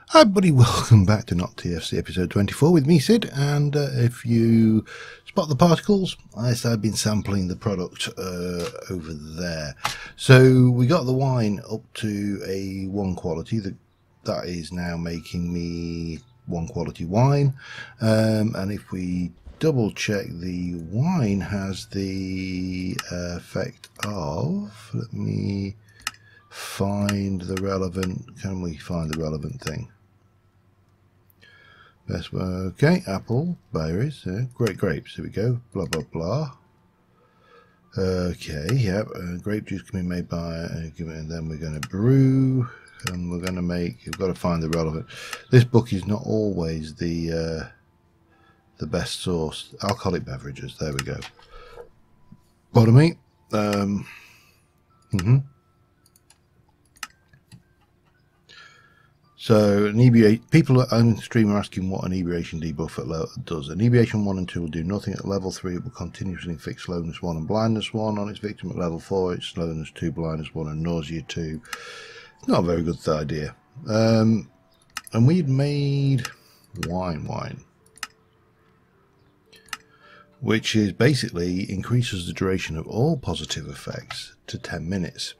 Hi everybody, welcome back to NotTFC episode 24 with me, Sid, and if you spot the particles, I've been sampling the product over there. So we got the wine up to a 1 quality, that is now making me 1 quality wine, and if we double check, the wine has the effect of, let me find the relevant, can we find the relevant thing? Best, okay, apple, berries, great grapes, here we go, blah blah blah. Okay, yep, grape juice can be made by, and then we're going to brew, and we're going to make, you've got to find the relevant. This book is not always the best source. Alcoholic beverages, there we go. Pardon me. So, people on the stream are asking what inebriation debuff does. Inebriation 1 and 2 will do nothing. At level 3, it will continuously inflict slowness 1 and blindness 1 on its victim. At level 4, it's slowness 2, blindness 1 and nausea 2. It's not a very good idea. And we'd made wine, which is basically increases the duration of all positive effects to 10 minutes.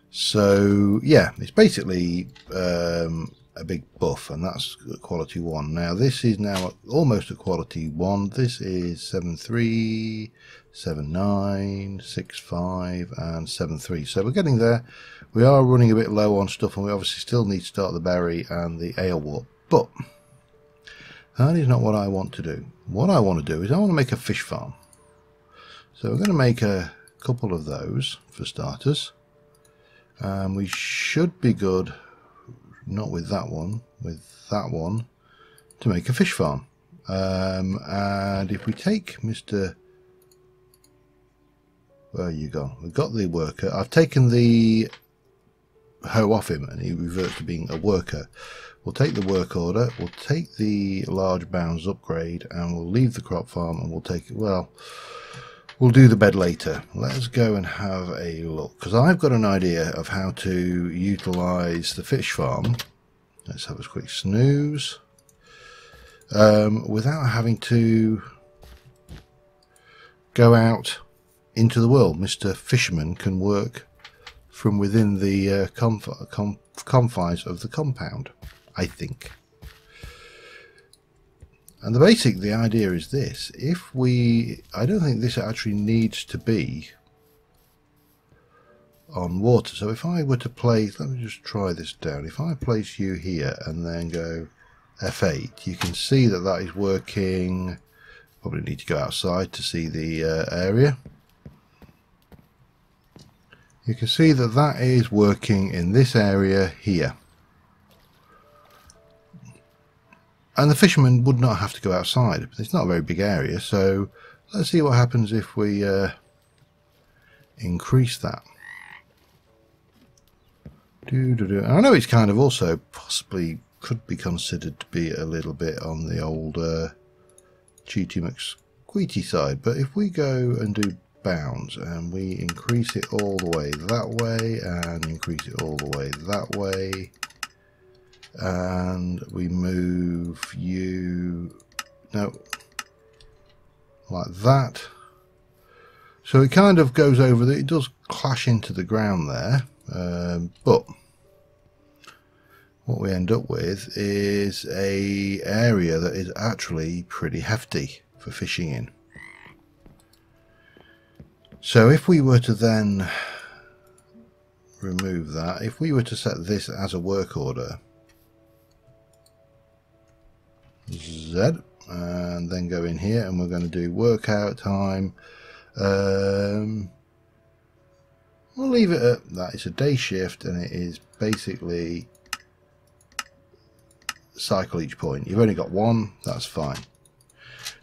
So yeah, it's basically a big buff, and that's quality 1. Now this is now almost at quality 1. This is 7.3, 7.9, 6.5 and 7.3. So we're getting there. We are running a bit low on stuff, and we obviously still need to start the berry and the ale wort, but that is not what I want to do. What I want to do is I want to make a fish farm. So we're going to make a couple of those for starters. We should be good, not with that one, to make a fish farm. And if we take Mr. Where are you gone? We've got the worker. I've taken the hoe off him and he reverts to being a worker. We'll take the work order, we'll take the large bounds upgrade, and we'll leave the crop farm, and we'll take it, well, we'll do the bed later. Let's go and have a look, because I've got an idea of how to utilize the fish farm. Let's have a quick snooze. Without having to go out into the world. Mr. Fisherman can work from within the confines of the compound, I think. And the idea is this: I don't think this actually needs to be on water. So if I were to place, let me just try this down. If I place you here and then go F8, you can see that that is working. Probably need to go outside to see the area. You can see that that is working in this area here. And the fisherman would not have to go outside. It's not a very big area, so let's see what happens if we increase that. I know it's kind of also possibly could be considered to be a little bit on the old Cheaty McSqueety side, but if we go and do bounds and we increase it all the way that way and increase it all the way that way, and we move you like that, so it kind of goes over that. It does clash into the ground there, but what we end up with is a area that is actually pretty hefty for fishing in. So if we were to then remove that, if we were to set this as a work order, Z, and then go in here, and we're going to do workout time. We'll leave it at that. It's a day shift, and it is basically cycle each point. You've only got one, that's fine.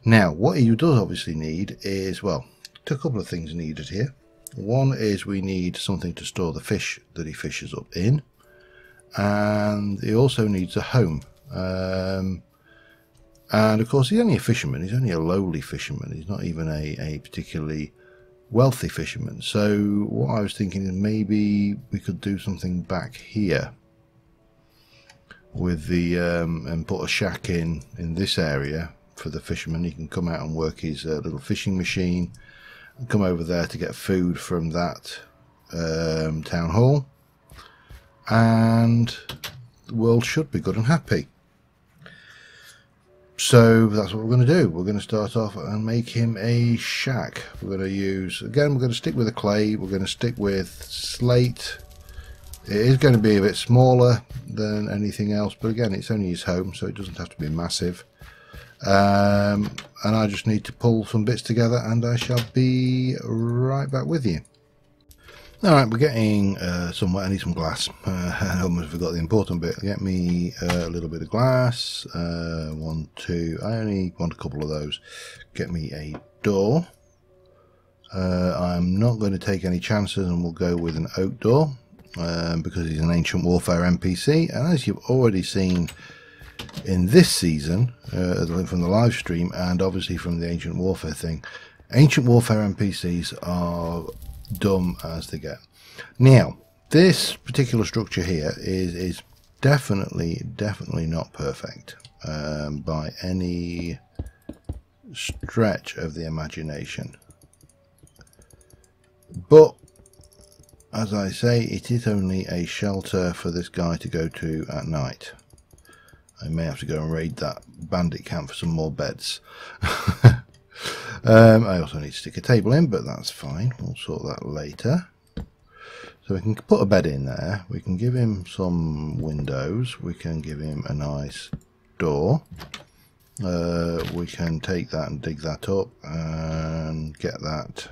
Now what you do obviously need is, well, a couple of things needed here. One is we need something to store the fish that he fishes up in, and he also needs a home. And of course he's only a fisherman, he's only a lowly fisherman, he's not even a particularly wealthy fishermen. So what I was thinking is maybe we could do something back here with the and put a shack in this area for the fisherman. He can come out and work his little fishing machine and come over there to get food from that town hall, and the world should be good and happy. So that's what we're going to do. We're going to start off and make him a shack. We're going to use, again, we're going to stick with the clay. We're going to stick with slate. It is going to be a bit smaller than anything else, but again, it's only his home, so it doesn't have to be massive. And I just need to pull some bits together, and I shall be right back with you. Alright, we're getting somewhere. I need some glass. I almost forgot the important bit. Get me a little bit of glass. 1, 2. I only want a couple of those. Get me a door. I'm not going to take any chances, and we'll go with an oak door because he's an Ancient Warfare NPC. And as you've already seen in this season, from the live stream and obviously from the Ancient Warfare thing, Ancient Warfare NPCs are dumb as they get. Now, this particular structure here is definitely not perfect by any stretch of the imagination. But as I say, it is only a shelter for this guy to go to at night. I may have to go and raid that bandit camp for some more beds. I also need to stick a table in, but that's fine. We'll sort that later. So we can put a bed in there. We can give him some windows. We can give him a nice door. We can take that and dig that up and get that.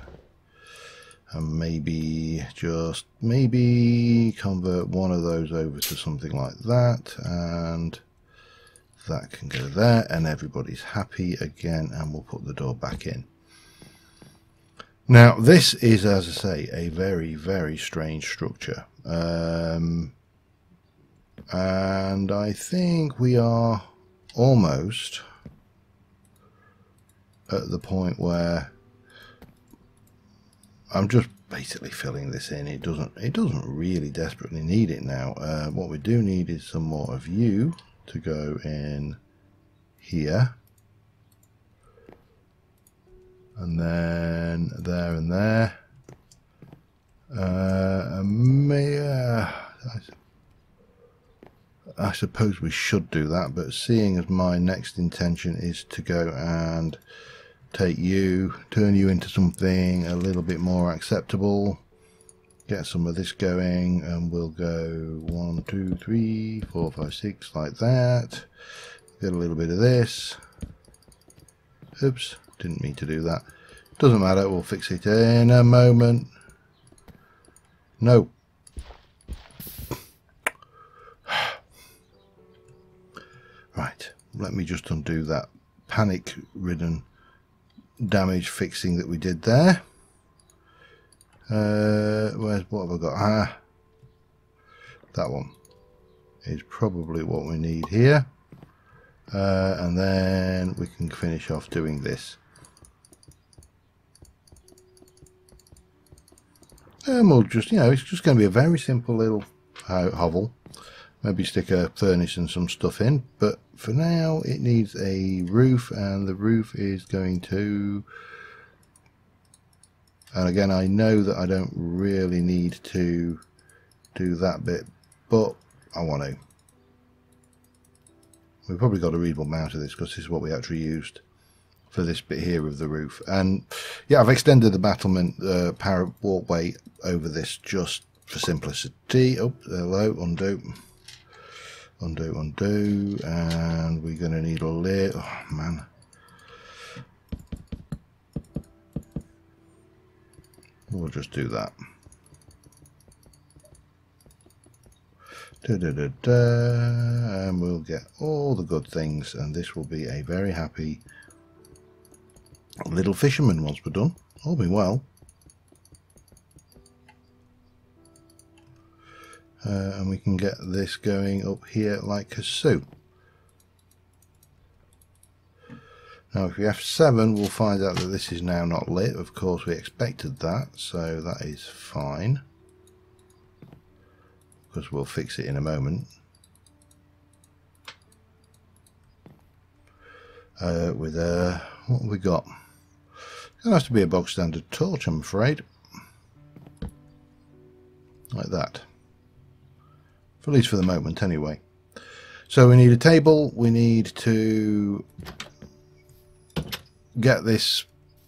And maybe, just maybe, convert one of those over to something like that. And that can go there, and everybody's happy again, and we'll put the door back in. Now this is, as I say, a very strange structure, and I think we are almost at the point where I'm just basically filling this in. It doesn't really desperately need it now. What we do need is some more of you to go in here, and then there and there. I suppose we should do that, but seeing as my next intention is to go and take you, turn you into something a little bit more acceptable, get some of this going, and we'll go 1, 2, 3, 4, 5, 6 like that. Get a little bit of this. Oops, didn't mean to do that. Doesn't matter, we'll fix it in a moment. No. Right, let me just undo that panic-ridden damage fixing that we did there. What have I got? That one is probably what we need here, and then we can finish off doing this, and we'll just, it's just going to be a very simple little hovel. Maybe stick a furnace and some stuff in, but for now it needs a roof, and the roof is going to, and again, I know that I don't really need to do that bit, but I want to. We've probably got a readable mount of this because this is what we actually used for this bit here of the roof. And yeah, I've extended the battlement power walkway over this just for simplicity. Oh, hello, undo, and we're going to need a lid. Oh man. We'll just do that. And we'll get all the good things, and this will be a very happy little fisherman once we're done. All being well. And we can get this going up here like so. Now if we F7 we'll find out that this is now not lit. Of course we expected that, so that is fine, because we'll fix it in a moment. With what have we got? It's going to have to be a bog standard torch, I'm afraid. Like that. At least for the moment anyway. So we need a table, we need to get this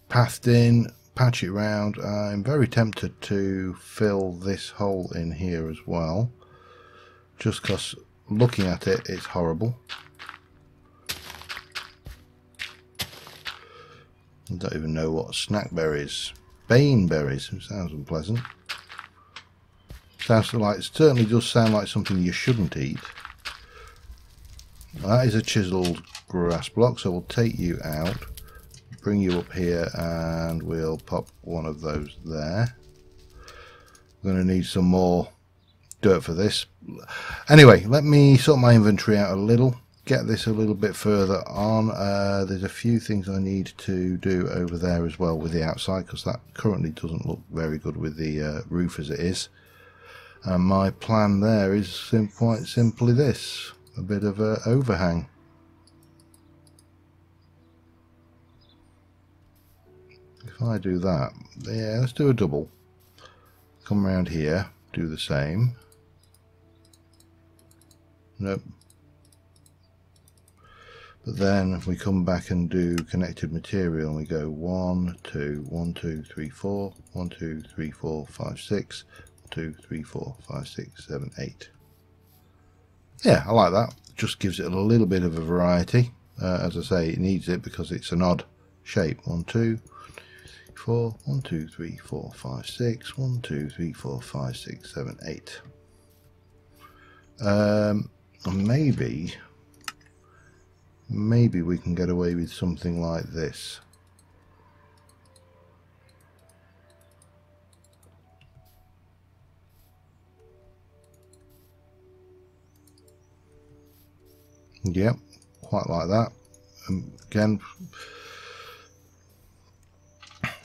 pathed in, patch it round. I'm very tempted to fill this hole in here as well, just because looking at it, it's horrible. I don't even know what snackberries. Baneberries. It sounds unpleasant. Sounds like, it certainly does sound like something you shouldn't eat. That is a chiseled grass block, so we'll take you out, bring you up here, and we'll pop one of those there. We're going to need some more dirt for this. Anyway, let me sort my inventory out a little, get this a little bit further on. There's a few things I need to do over there as well with the outside, because that currently doesn't look very good with the roof as it is. And my plan there is quite simply this, a bit of an overhang. If I do that, yeah, let's do a double. Come around here, do the same. Nope. But then if we come back and do connected material, and we go 1, 2, 1, 2, 3, 4, 1, 2, 3, 4, 5, 6, 1, 2, 3, 4, 5, 6, 7, 8. Yeah, I like that. Just gives it a little bit of a variety. As I say, it needs it because it's an odd shape. 1, 2, 4, 1, 2, 3, 4, 5, 6, 1, 2, 3, 4, 5, 6, 7, 8. Maybe we can get away with something like this. Yep, quite like that. Again,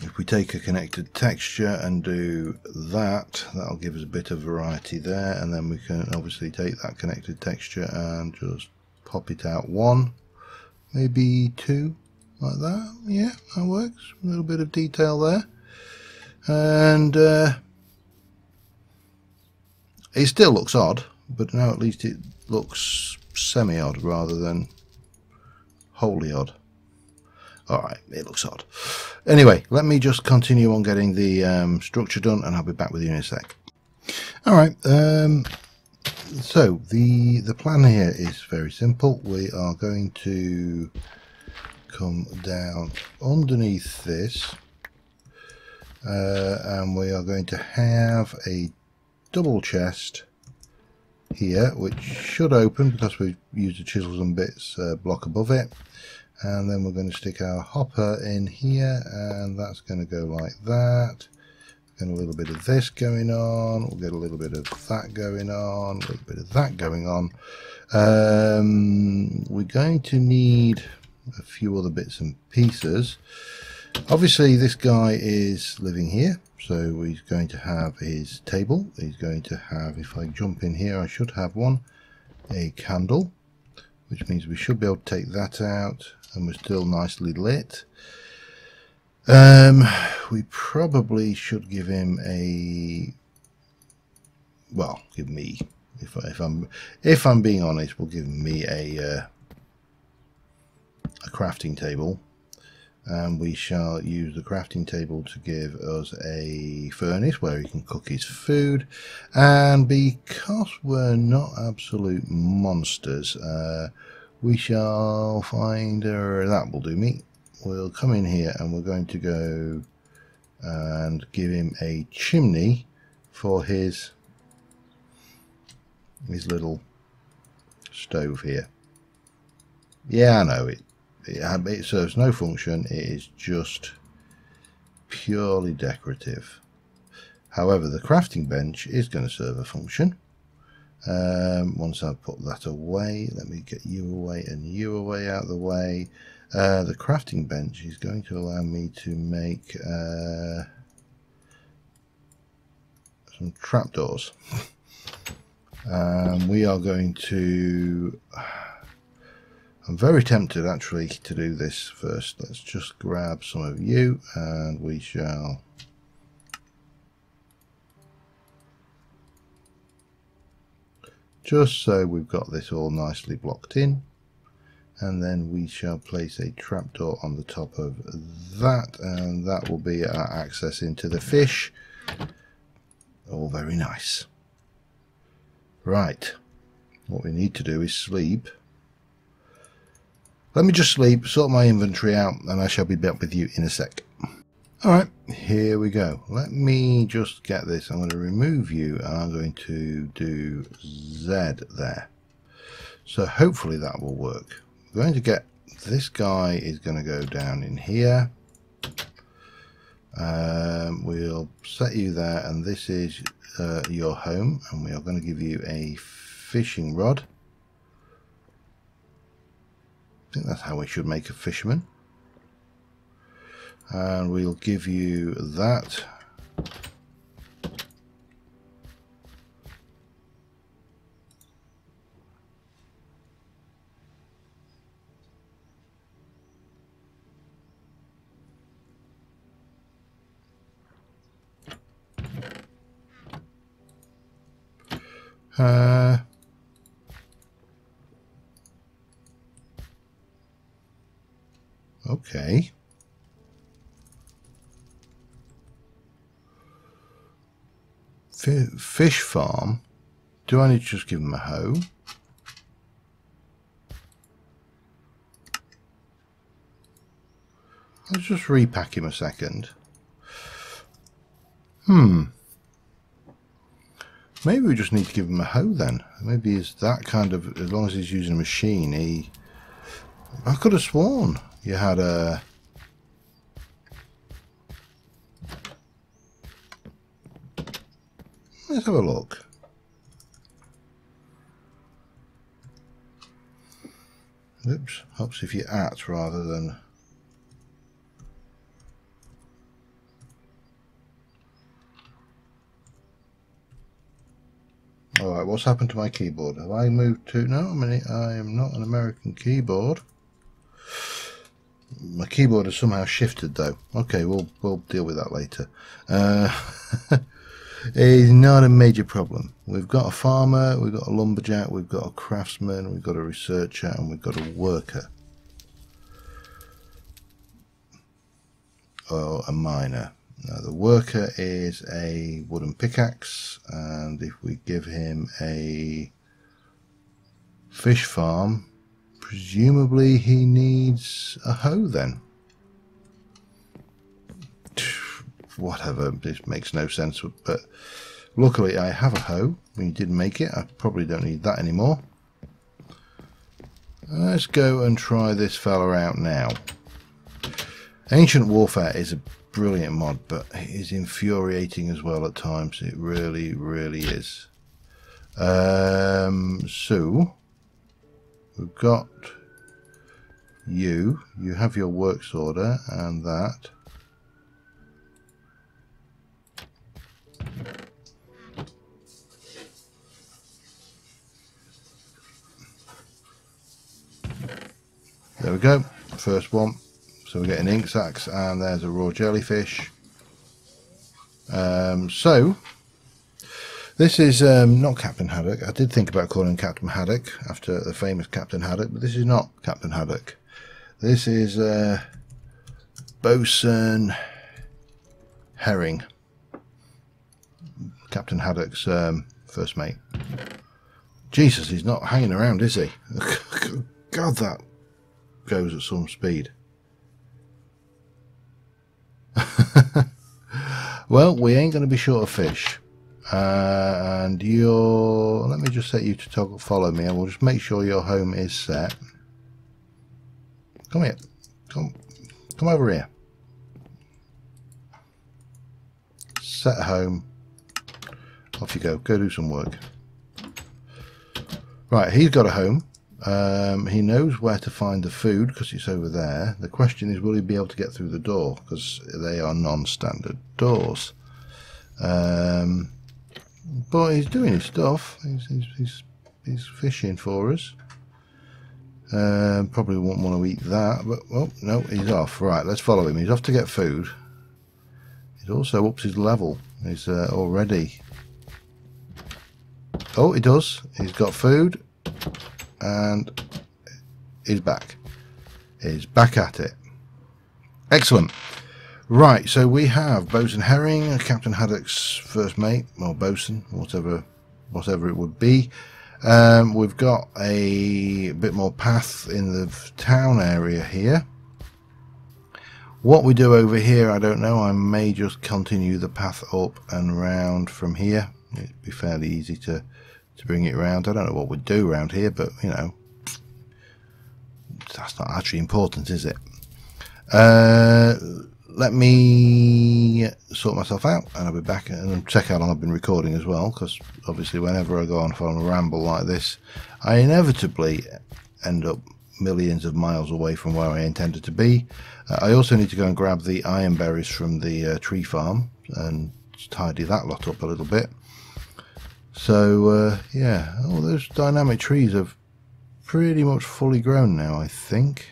if we take a connected texture and do that, that'll give us a bit of variety there, and then we can obviously take that connected texture and just pop it out 1, maybe 2, like that. Yeah, that works. A little bit of detail there, and it still looks odd, but now at least it looks semi-odd rather than wholly odd. Alright, it looks odd. Anyway, let me just continue on getting the structure done, and I'll be back with you in a sec. Alright, so the plan here is very simple. We are going to come down underneath this, and we are going to have a double chest here, which should open because we've used the chisels and bits block above it. And then we're going to stick our hopper in here, and that's going to go like that. Get a little bit of this going on, we'll get a little bit of that going on, a little bit of that going on. We're going to need a few other bits and pieces. Obviously this guy is living here, so he's going to have his table. He's going to have, if I jump in here, I should have one, a candle, which means we should be able to take that out, and we're still nicely lit. We probably should give him a, well, give me, if I'm being honest, we'll give me a crafting table, and we shall use the crafting table to give us a furnace where he can cook his food. And because we're not absolute monsters, we shall find that will do me. We'll come in here and we're going to go and give him a chimney for his little stove here. Yeah, I know it serves no function. It is just purely decorative. However, the crafting bench is going to serve a function. Once I've put that away, let me get you away and you away out of the way, The crafting bench is going to allow me to make some trapdoors. We are going to... I'm very tempted actually to do this first. Let's just grab some of you and we shall... Just so we've got this all nicely blocked in. And then we shall place a trapdoor on the top of that, and that will be our access into the fish. All very nice. Right, what we need to do is sleep. Let me just sleep, sort my inventory out, and I shall be back with you in a sec. Alright, here we go. Let me just get this. I'm going to remove you, and I'm going to do Z there. So hopefully that will work. We're going to get, this guy is going to go down in here. We'll set you there, and this is your home, and we are going to give you a fishing rod. I think that's how we should make a fisherman. And we'll give you that. Okay. Fish farm. Do I need to just give him a hoe? Let's just repack him a second. Maybe we just need to give him a hoe then. Maybe it's that kind of, as long as he's using a machine, he... I could have sworn you had a... Let's have a look. Oops, helps if you're at rather than... Alright, what's happened to my keyboard? Have I moved to... No, I am not an American keyboard. My keyboard has somehow shifted though. Okay, we'll deal with that later. It's not a major problem. We've got a farmer, we've got a lumberjack, we've got a craftsman, we've got a researcher, and we've got a worker. Or a miner. Now the worker is a wooden pickaxe, and if we give him a fish farm, presumably he needs a hoe then. Whatever, this makes no sense, but luckily I have a hoe. We did make it. I probably don't need that anymore. Let's go and try this fella out now. Ancient Warfare is a brilliant mod, but it is infuriating as well at times. It really, really is. So we've got you. You have your works order and that. There we go, first one. So we're getting ink sacs, and there's a raw jellyfish. So this is not Captain Haddock. I did think about calling him Captain Haddock after the famous Captain Haddock, but this is not Captain Haddock. This is Bosun Herring, Captain Haddock's first mate. Jesus, he's not hanging around, is he? God, that goes at some speed. Well, we ain't going to be short of fish. And you're... Let me just set you to toggle follow me, and we'll just make sure your home is set. Come here. Come over here. Set home. Off you go. Go do some work. Right, he's got a home. He knows where to find the food because it's over there. The question is, will he be able to get through the door, because they are non-standard doors. But he's doing his stuff. He's fishing for us. Probably won't want to eat that, but well, no, he's off. Right, let's follow him. He's off to get food. He's also ups his level. He's already. Oh, he does. He's got food, and he's back. He's back at it. Excellent. Right, so we have Bosun Herring, Captain Haddocks' first mate, or bosun, whatever it would be. We've got a bit more path in the town area here. What we do over here, I don't know. I may just continue the path up and round from here. It'd be fairly easy to bring it round. I don't know what we'd do around here, but you know, that's not actually important, is it? Let me sort myself out and I'll be back and check how long I've been recording as well, because obviously whenever I go on a ramble like this, I inevitably end up millions of miles away from where I intended to be. I also need to go and grab the iron berries from the tree farm and tidy that lot up a little bit. So yeah, all those dynamic trees have pretty much fully grown now, I think.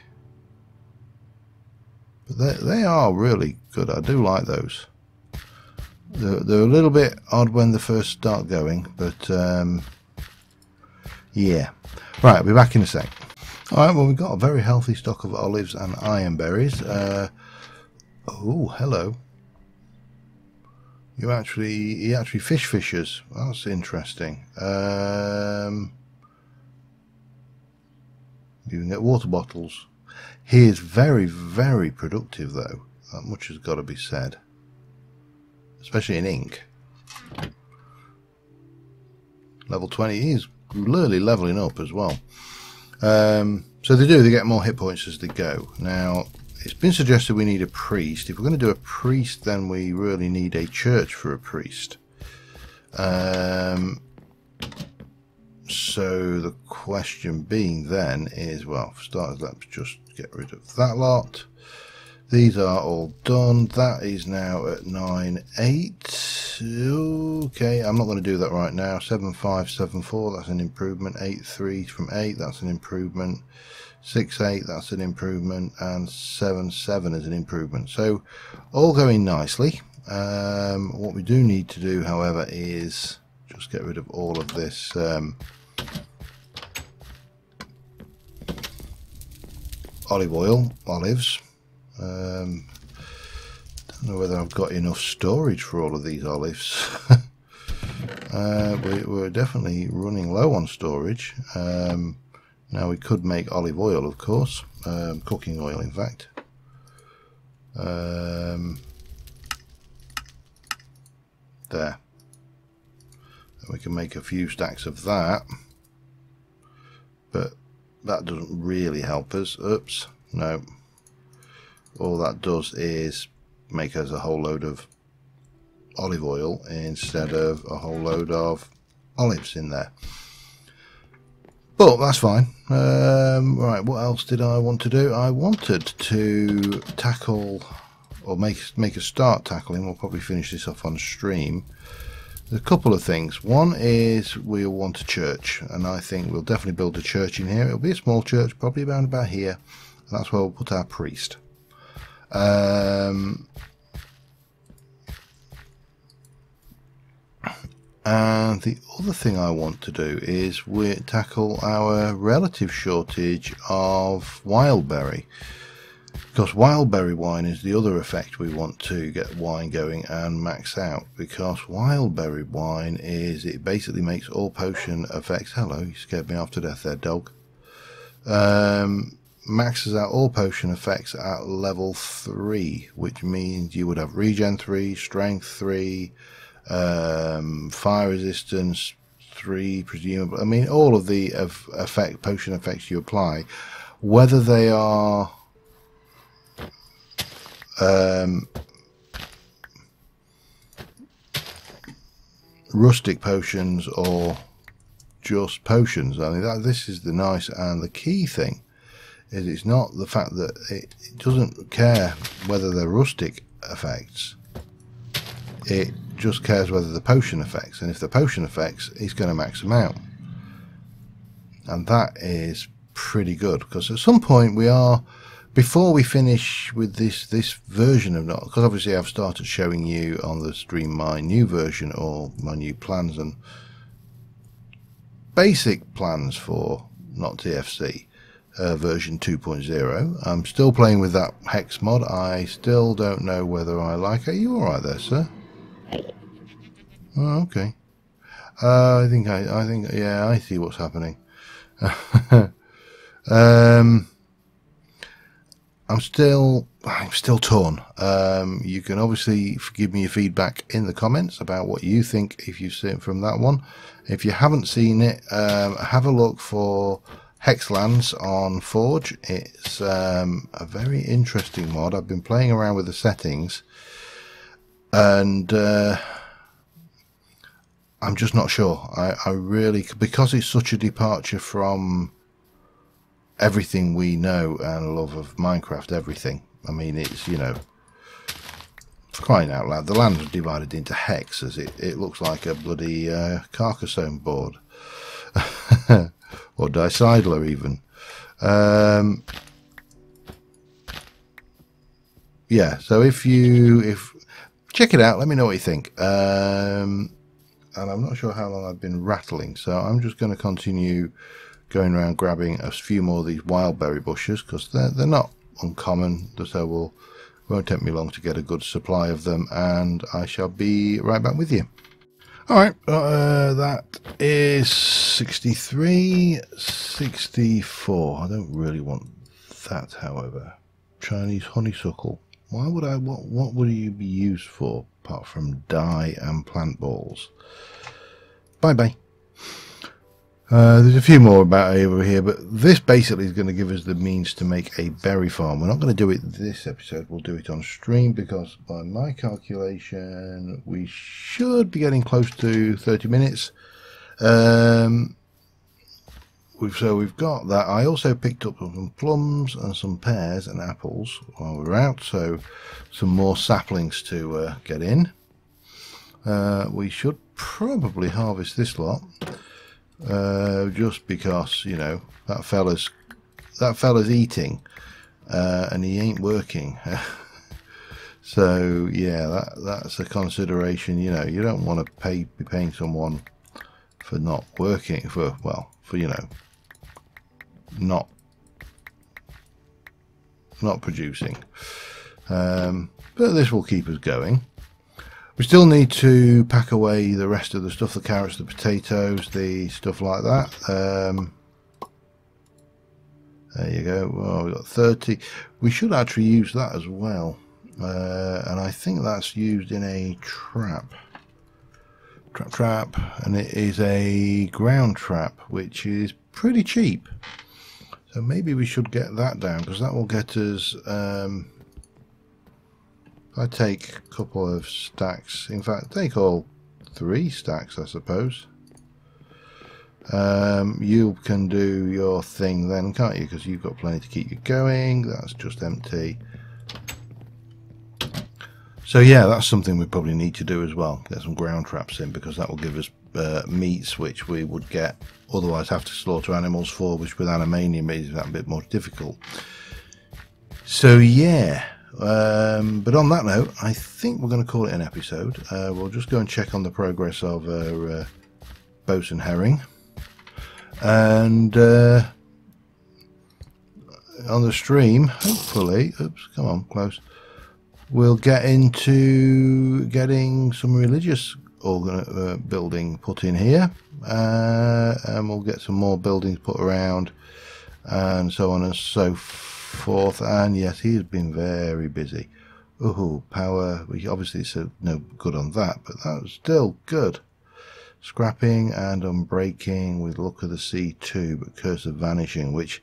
But they are really good. I do like those. They're a little bit odd when they first start going, but yeah. Right, I'll be back in a sec. Alright, well, we've got a very healthy stock of olives and iron berries. Oh, hello. He actually fishes. That's interesting. You can get water bottles. He is very, very productive, though. That much has got to be said. Especially in ink. Level 20. He's really leveling up as well. So they get more hit points as they go. Now, it's been suggested we need a priest. If we're going to do a priest, then we really need a church for a priest. So the question being then is, well, for starters, let's just get rid of that lot. These are all done. That is now at 9.8. Okay, I'm not going to do that right now. 7.5, that's an improvement. 8.3 from 8, that's an improvement. 6.8, that's an improvement. And 7.7 is an improvement. So all going nicely. What we do need to do, however, is just get rid of all of this olives. Don't know whether I've got enough storage for all of these olives. We're definitely running low on storage. Now we could make olive oil, of course, cooking oil in fact. There. We can make a few stacks of that, but that doesn't really help us. Oops, no. All that does is make us a whole load of olive oil instead of a whole load of olives in there. But that's fine. Right, what else did I want to do? I wanted to tackle, or make a start tackling. We'll probably finish this off on stream. There's a couple of things. One is we'll want a church, and I think we'll definitely build a church in here. It'll be a small church, probably around about here. And that's where we'll put our priest. And the other thing I want to do is we tackle our relative shortage of wildberry, because wildberry wine is the other effect we want to get wine going and max out, because wildberry wine is, it basically makes all potion effects, hello, you scared me half to death there, dog, maxes out all potion effects at level 3, which means you would have regen 3, strength 3, fire resistance 3, presumably. I mean, all of the potion effects you apply, whether they are rustic potions or just potions. I mean, this is the nice and the key thing is it's not the fact that it doesn't care whether they're rustic effects. It just cares whether the potion effects, and if the potion effects, it's going to max them out, and that is pretty good. Because at some point we are, before we finish with this version of Not, because obviously I've started showing you on the stream my new version or my new plans and basic plans for NotTFC version 2.0. I'm still playing with that hex mod. I still don't know whether I like it. Are you alright there, sir? Oh, okay. I think yeah, I see what's happening. I'm still torn. You can obviously give me your feedback in the comments about what you think if you've seen it from that one. If you haven't seen it, have a look for Hexlands on Forge. It's a very interesting mod. I've been playing around with the settings, and I'm just not sure. I really, because it's such a departure from everything we know and love of Minecraft, everything. I mean, it's, you know, for crying out loud, the land was divided into hexes. It looks like a bloody Carcassonne board. Or Dicidler even. Yeah, so if check it out, let me know what you think. And I'm not sure how long I've been rattling, so I'm just going to continue going around grabbing a few more of these wild berry bushes, because they're not uncommon, so won't take me long to get a good supply of them, and I shall be right back with you. Alright, that is 63, 64. I don't really want that, however. Chinese honeysuckle. Why would I, what would you be used for, apart from dye and plant balls? Bye-bye. There's a few more about over here, but this basically is going to give us the means to make a berry farm. We're not going to do it this episode, we'll do it on stream, because by my calculation we should be getting close to 30 minutes. So we've got that. I also picked up some plums and some pears and apples while we were out, so some more saplings to get in. We should probably harvest this lot. Just because, you know, that fella's eating and he ain't working. So yeah, that's a consideration. You know, you don't want to be paying someone for not working, for you know, not producing. But this will keep us going. We still need to pack away the rest of the stuff, the carrots, the potatoes, the stuff like that. There you go. Well, we've got 30. We should actually use that as well. And I think that's used in a trap. Trap. And it is a ground trap, which is pretty cheap. So maybe we should get that down, because that will get us... I take a couple of stacks, in fact take all 3 stacks I suppose. You can do your thing then, can't you, because you've got plenty to keep you going. That's just empty. So yeah, that's something we probably need to do as well, get some ground traps in, because that will give us meats which we would get otherwise have to slaughter animals for, which with animanium is that a bit more difficult. So yeah. But on that note, I think we're going to call it an episode. We'll just go and check on the progress of Bosun Herring, and on the stream, hopefully, oops, come on, close, we'll get into getting some religious building put in here, and we'll get some more buildings put around, and so on and so forth. And yes, he has been very busy. Ooh, power, we obviously said no good on that, but that was still good. Scrapping and unbreaking with Luck of the Sea 2, but Curse of Vanishing, which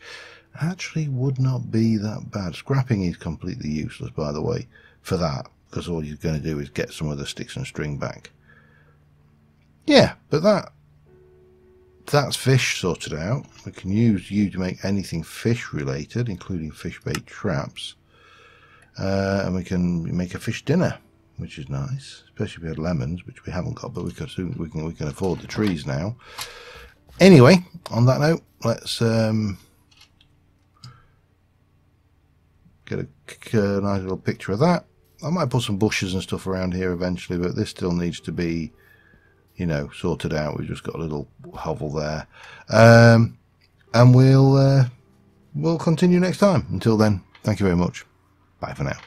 actually would not be that bad. Scrapping is completely useless, by the way, for that, because all you're going to do is get some of the sticks and string back. Yeah, but that that's fish sorted out. We can use you to make anything fish related, including fish bait traps. And we can make a fish dinner, which is nice, especially if we had lemons, which we haven't got, but we can afford the trees now. Anyway, on that note, let's get a nice little picture of that. I might put some bushes and stuff around here eventually, but this still needs to be, you know, sorted out. We've just got a little hovel there, and we'll continue next time. Until then, thank you very much. Bye for now.